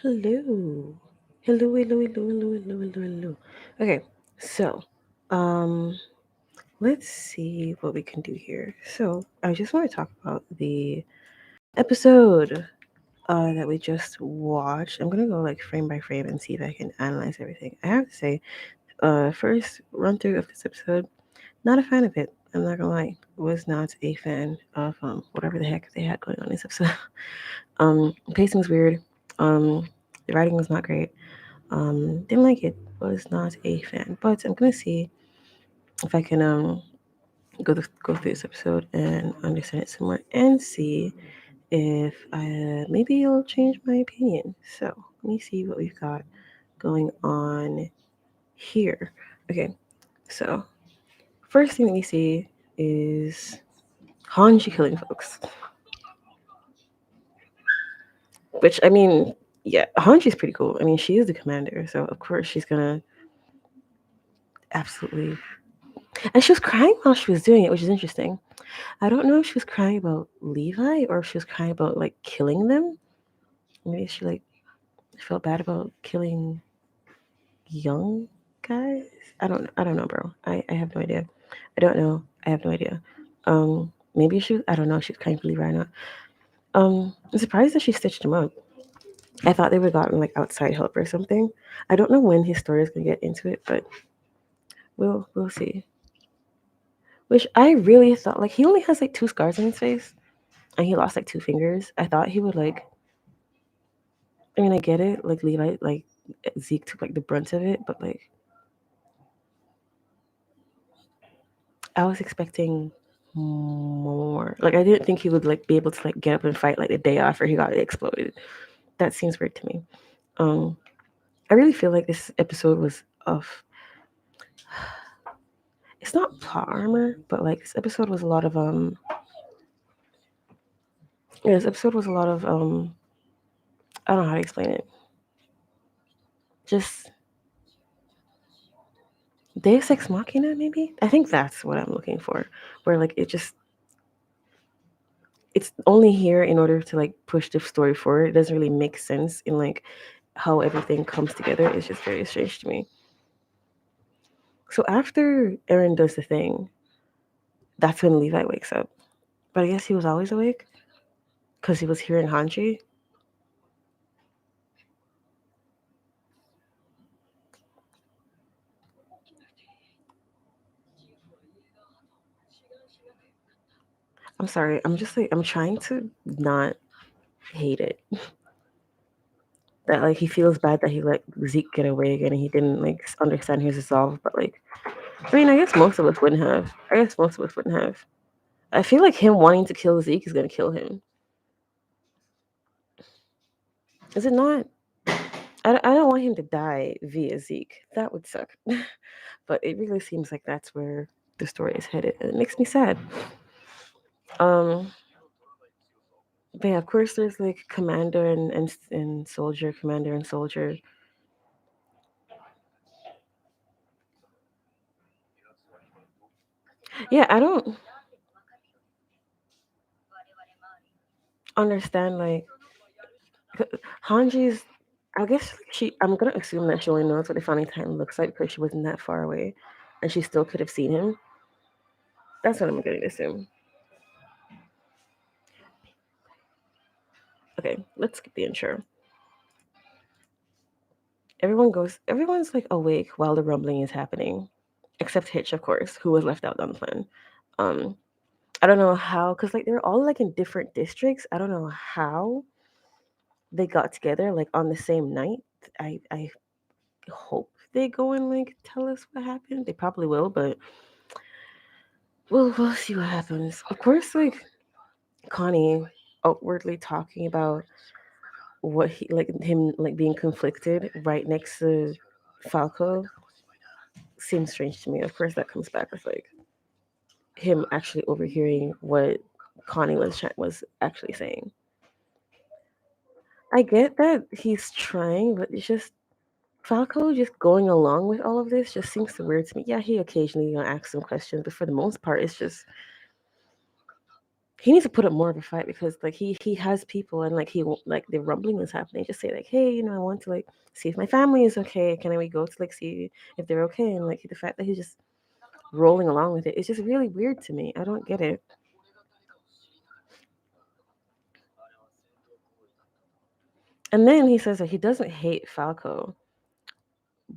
Hello. Hello. Okay, so, um, let's see what we can do here. So, I just want to talk about the episode that we just watched. I'm gonna go like frame by frame and see if I can analyze everything. I have to say, first run through of this episode, not a fan of it. I'm not gonna lie, was not a fan of whatever the heck they had going on in this episode. Pacing was weird. The writing was not great. Didn't like it. Was not a fan. But I'm gonna see if I can go through this episode and understand it some more and see if I maybe it'll change my opinion. So let me see what we've got going on here. Okay, so first thing that we see is Hanji killing folks. Which I mean, yeah, Hanji's pretty cool. I mean, she is the commander, so of course she's gonna absolutely. And she was crying while she was doing it, which is interesting. I don't know if she was crying about Levi or if she was crying about like killing them. Maybe she like felt bad about killing young guys. I don't know, bro. I have no idea. I don't know. I have no idea. Maybe she was, I don't know if she's crying for Levi or not. I'm surprised that she stitched him up. I thought they would have gotten like outside help or something. I don't know when his story is gonna get into it, but we'll see. Which I really thought like he only has like two scars on his face and he lost like two fingers. I thought he would like I mean I get it, like Levi like Zeke took like the brunt of it, but like I was expecting more. Like I didn't think he would like be able to like get up and fight like the day after he got exploded. That seems weird to me. Um I really feel like this episode was of it's not plot armor, but like this episode was a lot of yeah, this episode was a lot of I don't know how to explain it. Just Deus Ex Machina, maybe? I think that's what I'm looking for. Where like it's only here in order to like push the story forward. It doesn't really make sense in like how everything comes together. It's just very strange to me. So after Aaron does the thing, that's when Levi wakes up. But I guess he was always awake because he was hearing Hanji. I'm sorry. I'm just like I'm trying to not hate it. That like he feels bad that he let Zeke get away again and he didn't like understand his resolve. But like, I mean, I guess most of us wouldn't have. I guess most of us wouldn't have. I feel like him wanting to kill Zeke is gonna kill him. Is it not? I don't want him to die via Zeke. That would suck. But it really seems like that's where the story is headed, and it makes me sad. Um, but yeah, of course, there's like commander and soldier, commander and soldier. Yeah, I don't understand like Hanji's. I guess she. I'm gonna assume that she only knows what the Founding Titan looks like because she wasn't that far away, and she still could have seen him. That's what I'm gonna assume. Okay, let's skip the intro. Everyone's like awake while the rumbling is happening, except Hitch, of course, who was left out on the plan. Um, I don't know how, cause like they're all like in different districts. I don't know how they got together like on the same night. I hope they go and like tell us what happened. They probably will, but we'll see what happens. Of course, like Connie outwardly talking about what he like him like being conflicted right next to Falco seems strange to me. Of course, that comes back with like him actually overhearing what Connie was actually saying. I get that he's trying, but it's just Falco just going along with all of this just seems so weird to me. Yeah, he occasionally ask some questions, but for the most part, it's just he needs to put up more of a fight because like he has people and like like the rumbling is happening. Just say like, hey, I want to like see if my family is okay. Can we go to like see if they're okay? And like the fact that he's just rolling along with it's just really weird to me. I don't get it. And then he says that he doesn't hate Falco,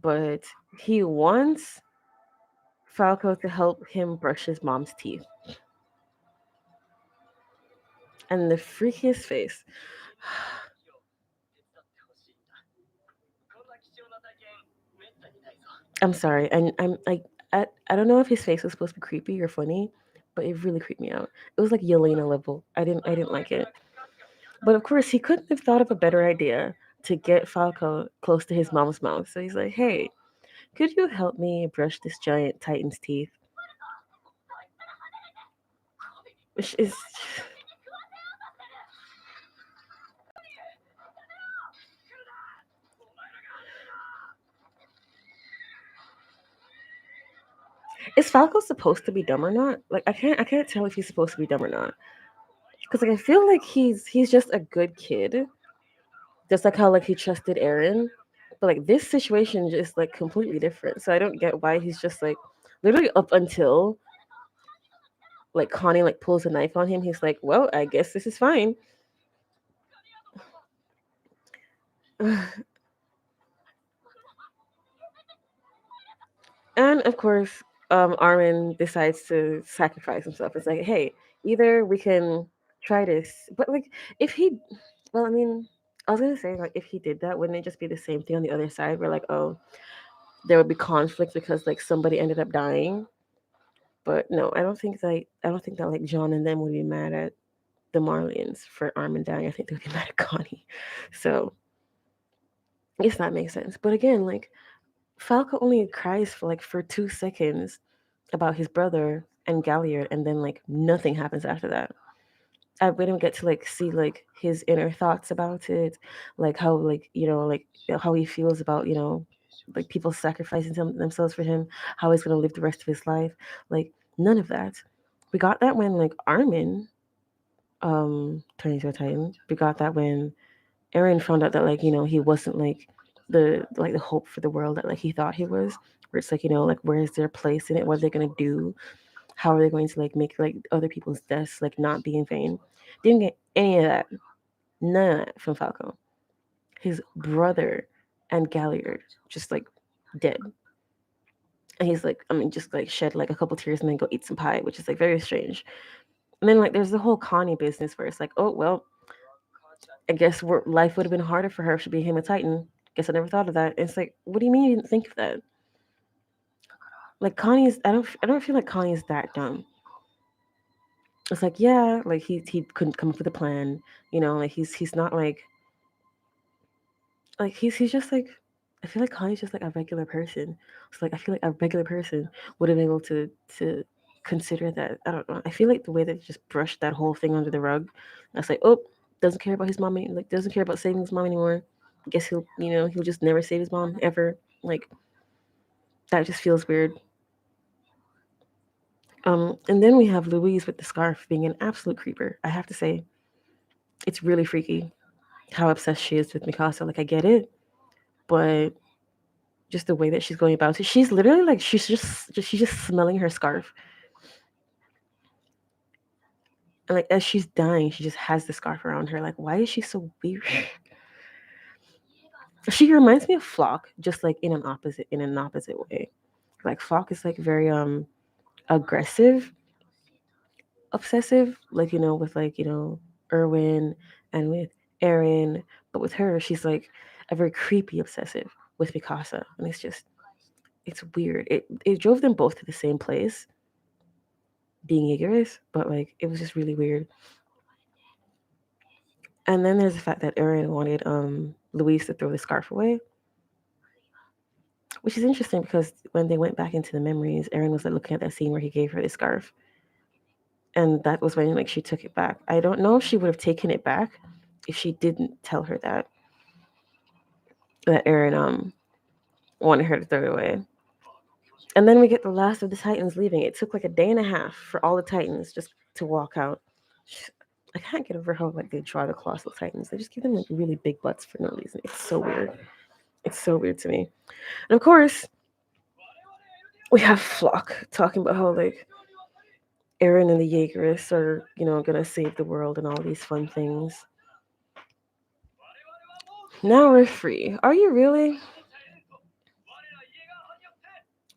but he wants Falco to help him brush his mom's teeth. And the freakiest face. I'm sorry, and I'm like, I don't know if his face was supposed to be creepy or funny, but it really creeped me out. It was like Yelena level. I didn't like it. But of course, he couldn't have thought of a better idea to get Falco close to his mom's mouth. So he's like, hey, could you help me brush this giant titan's teeth? Which is is Falco supposed to be dumb or not? Like I can't tell if he's supposed to be dumb or not. Because like I feel like he's just a good kid, just like how like he trusted Eren. But like this situation is like completely different. So I don't get why he's just like literally up until like Connie like pulls a knife on him. He's like, well, I guess this is fine. And of course, Armin decides to sacrifice himself. It's like, hey, either we can try this, but like if he, well, I mean, I was gonna say like if he did that, wouldn't it just be the same thing on the other side, where like, oh, there would be conflict because like somebody ended up dying. But no, I don't think that like John and them would be mad at the Marlians for Armin dying. I think they would be mad at Connie. So I guess that makes sense. But again, like Falco only cries for like for 2 seconds about his brother and Galliard, and then like nothing happens after that. We don't get to like see like his inner thoughts about it, like how like like how he feels about like people sacrificing themselves for him, how he's gonna live the rest of his life. Like none of that. We got that when like Armin turned into a Titan. We got that when Eren found out that like he wasn't like the hope for the world that like he thought he was. Where it's like like where is their place in it? What are they gonna do? How are they going to like make like other people's deaths like not be in vain? Didn't get any of that. None of that from Falco. His brother and Galliard just like dead. And he's like, I mean, just like shed like a couple tears and then go eat some pie, which is like very strange. And then like there's the whole Connie business where it's like, oh well, I guess life would have been harder for her if she became a Titan. Guess I never thought of that. And it's like, what do you mean you didn't think of that? Like Connie's, I don't feel like Connie's that dumb. It's like, yeah, like he couldn't come up with a plan, like he's not like he's just like I feel like Connie's just like a regular person. It's like I feel like a regular person would have been able to consider that. I don't know. I feel like the way they just brushed that whole thing under the rug. That's like, oh, doesn't care about his mom, like doesn't care about saving his mom anymore. I guess he'll just never save his mom ever. Like that just feels weird. And then we have Louise with the scarf being an absolute creeper. I have to say, it's really freaky how obsessed she is with Mikasa. Like I get it, but just the way that she's going about it, she's literally like she's just smelling her scarf, and like as she's dying, she just has the scarf around her. Like why is she so weird? She reminds me of Flock, just like in an opposite way. Like Flock is like very aggressive, obsessive, like with like Erwin and with Eren, but with her, she's like a very creepy obsessive with Mikasa, and it's weird. It drove them both to the same place, being Igorous, but like it was just really weird. And then there's the fact that Eren wanted Louise to throw the scarf away, which is interesting because when they went back into the memories, Eren was like looking at that scene where he gave her the scarf, and that was when like she took it back. I don't know if she would have taken it back if she didn't tell her that Eren wanted her to throw it away. And then we get the last of the Titans leaving. It took like a day and a half for all the Titans just to walk out. I can't get over how like they draw the colossal titans. They just give them like really big butts for no reason. It's so weird. It's so weird to me. And of course, we have Flock talking about how like Eren and the Jaegerists are, gonna save the world and all these fun things. Now we're free. Are you really?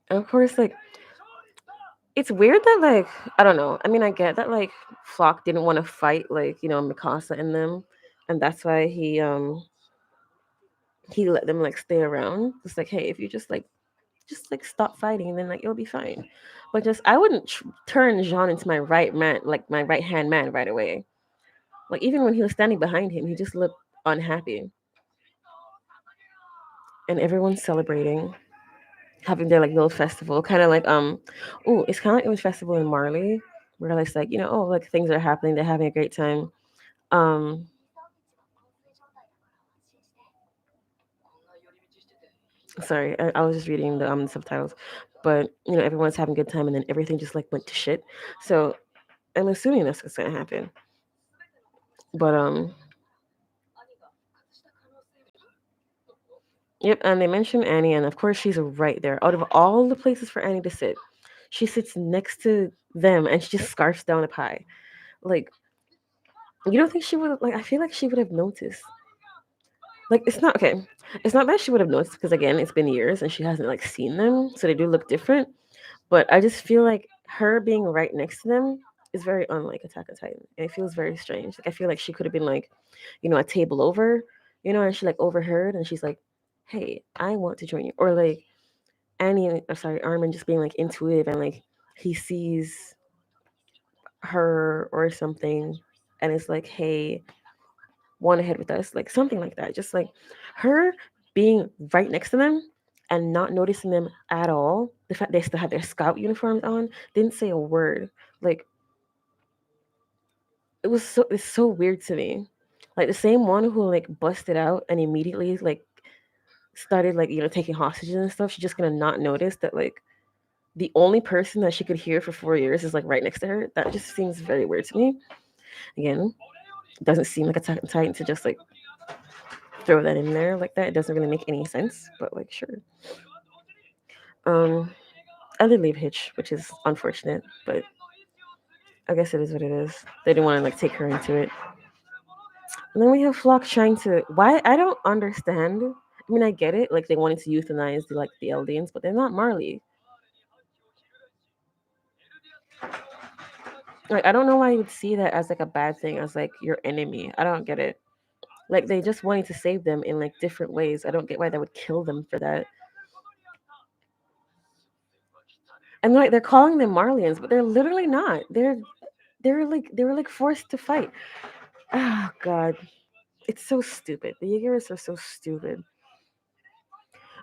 And of course, like it's weird that like I don't know. I mean, I get that like Flock didn't want to fight like Mikasa and them, and that's why he let them like stay around. It's like, hey, if you just like stop fighting, then like it'll be fine. But just I wouldn't turn Jean into my right man, like my right hand man, right away. Like even when he was standing behind him, he just looked unhappy, and everyone's celebrating, having their like little festival, kind of like oh, it's kind of like it was festival in Marley, where it's like oh like things are happening, they're having a great time. Um, sorry, I was just reading the subtitles, but everyone's having a good time, and then everything just like went to shit. So I'm assuming that's what's gonna happen. But yep, and they mentioned Annie, and of course she's right there. Out of all the places for Annie to sit, she sits next to them, and she just scarfs down a pie. Like you don't think she would like? I feel like she would have noticed. Like it's not okay. It's not that she would have noticed because again, it's been years and she hasn't like seen them, so they do look different. But I just feel like her being right next to them is very unlike Attack on Titan. And it feels very strange. Like I feel like she could have been like, a table over, and she like overheard and she's like, hey, I want to join you. Or like Annie, or sorry, Armin just being like intuitive and like he sees her or something and it's like, hey, want to head with us? Like something like that. Just like her being right next to them and not noticing them at all. The fact they still had their scout uniforms on, didn't say a word. Like it's so weird to me. Like the same one who like busted out and immediately like started like taking hostages and stuff. She's just gonna not notice that like the only person that she could hear for 4 years is like right next to her. That just seems very weird to me. Again, it doesn't seem like Attack on Titan to just like throw that in there like that. It doesn't really make any sense, but like sure. Um, I did leave Hitch, which is unfortunate, but I guess it is what it is. They didn't want to like take her into it. And then we have Flock trying to why I don't understand. I mean, I get it. Like they wanted to euthanize the Eldians, but they're not Marley. Like I don't know why you would see that as like a bad thing, as like your enemy. I don't get it. Like they just wanted to save them in like different ways. I don't get why they would kill them for that. And like they're calling them Marlians, but they're literally not. They were like forced to fight. Oh god, it's so stupid. The Jaegerists are so stupid.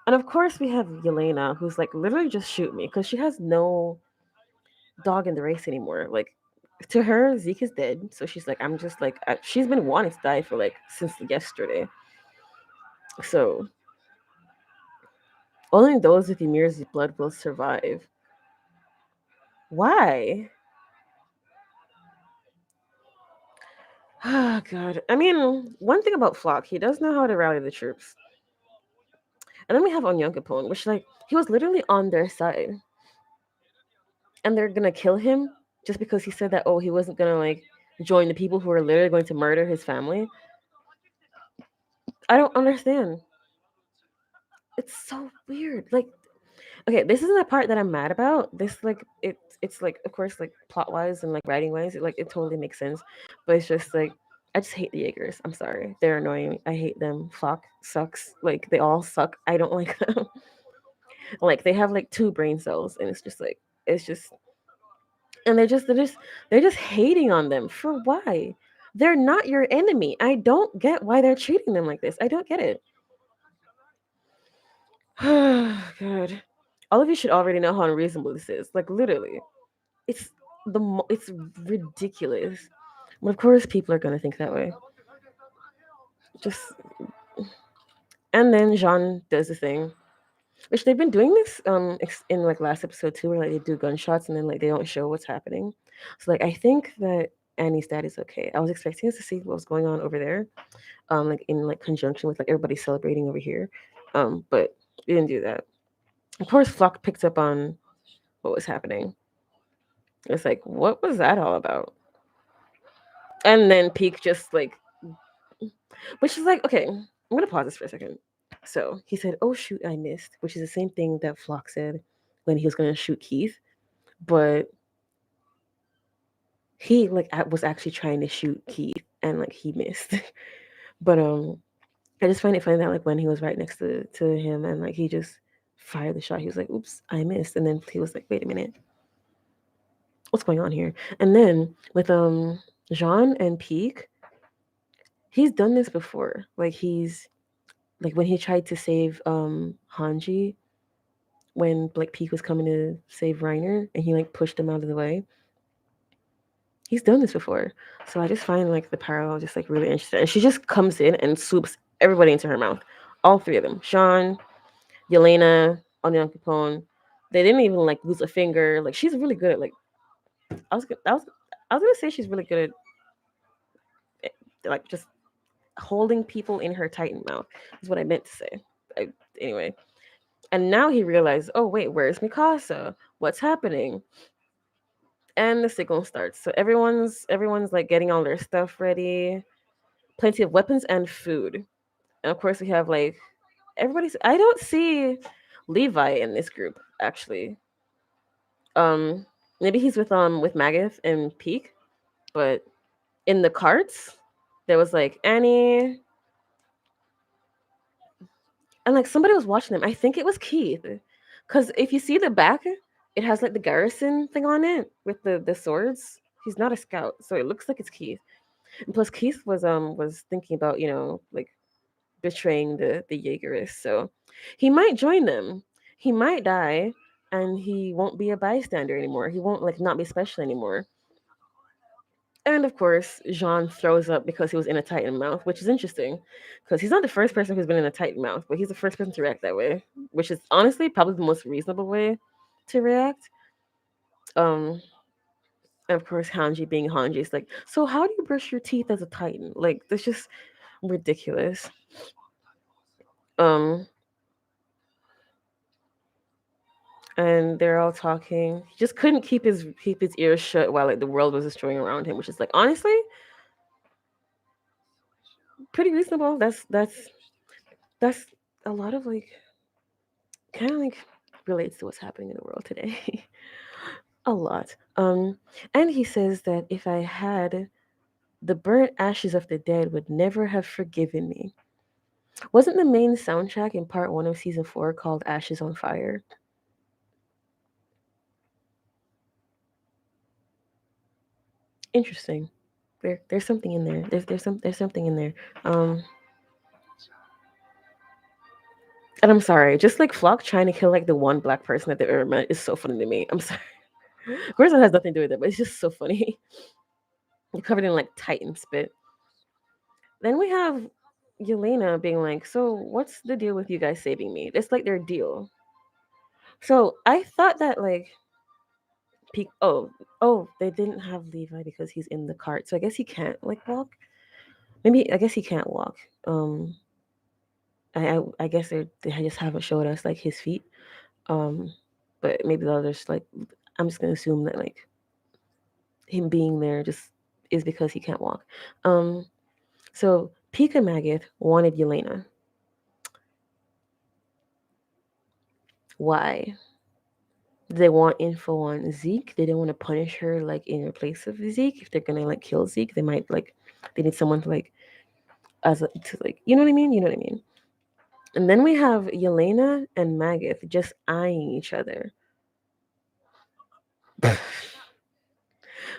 And of course we have Yelena, who's like literally just shoot me because she has no dog in the race anymore. Like to her, Zeke is dead, so she's like, I'm just like she's been wanting to die for like since yesterday. So only those with Ymir's blood will survive. Why? Oh god. I mean, one thing about Flock, he does know how to rally the troops. And then we have Onyankopon, which like he was literally on their side. And they're gonna kill him just because he said that he wasn't gonna like join the people who are literally going to murder his family. I don't understand. It's so weird. Like, okay, this isn't the part that I'm mad about. This like it's like of course like plot wise and like writing wise, it totally makes sense. But it's just like I just hate the Jaegers. I'm sorry. They're annoying. I hate them. Flock sucks. Like they all suck. I don't like them. Like they have like two brain cells and it's just and they're just hating on them for why? They're not your enemy. I don't get why they're treating them like this. I don't get it. God, all of you should already know how unreasonable this is. Like literally, it's it's ridiculous. But of course, people are gonna think that way. Just and then Jean does the thing, which they've been doing this in like last episode too, where like they do gunshots and then like they don't show what's happening. So like I think that Annie's dad is okay. I was expecting us to see what was going on over there, like in like conjunction with like everybody celebrating over here, but we didn't do that. Of course, Flock picked up on what was happening. It's like, what was that all about? And then Peak just like, which is like, okay, I'm gonna pause this for a second. So he said, "Oh shoot, I missed," which is the same thing that Flock said when he was gonna shoot Keith, but he like was actually trying to shoot Keith and like he missed. But I just find it funny that like when he was right next to him and like he just fired the shot, he was like, "Oops, I missed," and then he was like, "Wait a minute, what's going on here?" And then with Jean and Peak, he's done this before. Like he's like when he tried to save Hanji when like Peak was coming to save Reiner and he like pushed him out of the way. He's done this before. So I just find like the parallel just like really interesting. And she just comes in and swoops everybody into her mouth. All three of them. Sean, Yelena, Onion Capone. They didn't even like lose a finger. Like she's really good at like I was gonna say she's really good at like just holding people in her tightened mouth is what I meant to say. Anyway. And now he realized, oh wait, where's Mikasa? What's happening? And the signal starts. So everyone's like getting all their stuff ready. Plenty of weapons and food. And of course we have like everybody's I don't see Levi in this group, actually. Um Maybe he's with Magath and Peak, but in the carts, there was like Annie and like somebody was watching them. I think it was Keith. Cause if you see the back, it has like the garrison thing on it with the swords. He's not a scout, so it looks like it's Keith. And plus Keith was thinking about, like betraying the Jaegerists. So he might join them. He might die and he won't be a bystander anymore. He won't like not be special anymore. And of course, Jean throws up because he was in a Titan mouth, which is interesting because he's not the first person who's been in a Titan mouth, but he's the first person to react that way, which is honestly probably the most reasonable way to react. Um, and of course, Hanji being Hanji is like, so how do you brush your teeth as a Titan? Like, that's just ridiculous. Um, and they're all talking. He just couldn't keep his ears shut while like the world was destroying around him, which is like honestly pretty reasonable. That's a lot of like kind of like relates to what's happening in the world today. A lot. And he says that if I had the burnt ashes of the dead would never have forgiven me. Wasn't the main soundtrack in part 1 of season 4 called Ashes on Fire? Interesting. There's something in there. There's something in there. Um and I'm sorry, just like Flock trying to kill like the one black person that they ever met is so funny to me. I'm sorry. Of course it has nothing to do with it, but it's just so funny. You're covered in like Titan spit. Then we have Yelena being like, so what's the deal with you guys saving me? It's like their deal. So I thought that like oh, they didn't have Levi because he's in the cart. So I guess he can't like walk. Maybe I guess he can't walk. I guess they just haven't showed us like his feet. Um, but maybe the others like I'm just gonna assume that like him being there just is because he can't walk. So Pika Magath wanted Yelena. Why? Did they want info on Zeke? They didn't want to punish her like in place of Zeke. If they're gonna like kill Zeke, they might like they need someone to like to like you know what I mean? You know what I mean? And then we have Yelena and Magath just eyeing each other.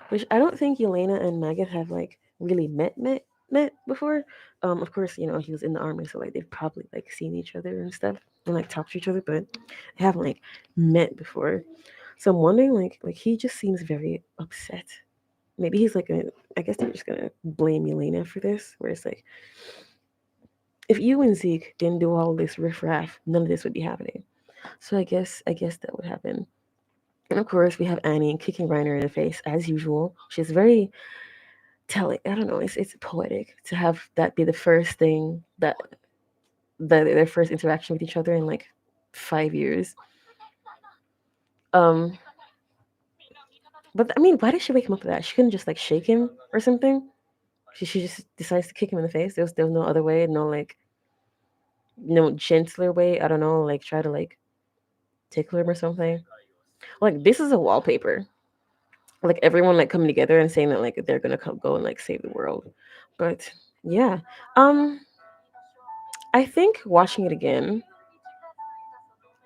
Which I don't think Yelena and Magath have like really met before. Of course, he was in the army, so like they've probably like seen each other and stuff and like talked to each other, but they haven't like met before. So I'm wondering like he just seems very upset. Maybe he's like I guess they're just gonna blame Yelena for this, where it's like if you and Zeke didn't do all this riffraff, none of this would be happening. So I guess that would happen. And of course, we have Annie kicking Reiner in the face as usual. She's very telling. I don't know. It's poetic to have that be the first thing that their first interaction with each other in like 5 years. Um, but I mean, why did she wake him up with that? She couldn't just like shake him or something. She just decides to kick him in the face. There was no other way. No like no gentler way. I don't know. Like try to like tickle him or something. Like this is a wallpaper. Like everyone like coming together and saying that like they're gonna go and like save the world. But yeah, um, I think watching it again,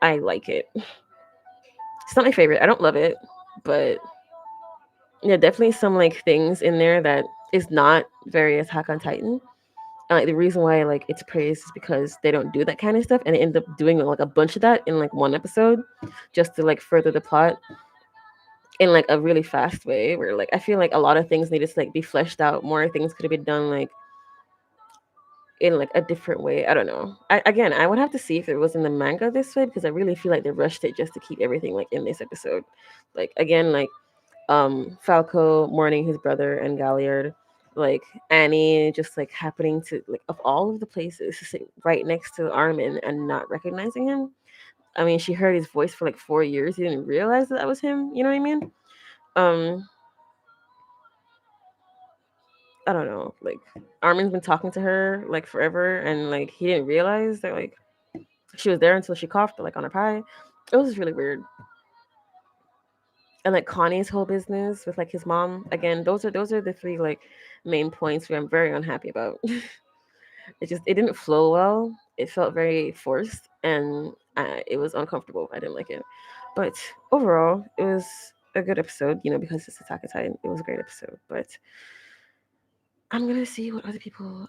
I like it. It's not my favorite. I don't love it, but yeah, definitely some like things in there that is not very Attack on Titan. Like the reason why like it's praised is because they don't do that kind of stuff, and they end up doing like a bunch of that in like one episode, just to like further the plot in like a really fast way. Where like I feel like a lot of things needed to like be fleshed out. More things could have been done like in like a different way. I don't know. Again, I would have to see if it was in the manga this way because I really feel like they rushed it just to keep everything like in this episode. Like again, like Falco mourning his brother and Galliard, like Annie just like happening to like of all of the places to sit right next to Armin and not recognizing him. I mean, she heard his voice for like 4 years. He didn't realize that was him. You know what I mean? Um, I don't know. Like Armin's been talking to her like forever, and like he didn't realize that like she was there until she coughed like on her pie. It was just really weird. And like Connie's whole business with like his mom. Again, those are the three like main points where I'm very unhappy about. It didn't flow well. It felt very forced, and it was uncomfortable. I didn't like it. But overall, it was a good episode. You know, because it's Attack on Titan. It was a great episode. But I'm gonna see what other people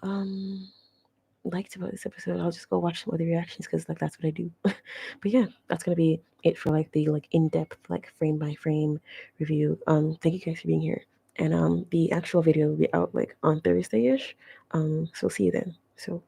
liked about this episode. I'll just go watch some other reactions because like that's what I do. But yeah, that's gonna be it for like the like in-depth like frame by frame review. Thank you guys for being here. And the actual video will be out like on Thursday-ish. So see you then. So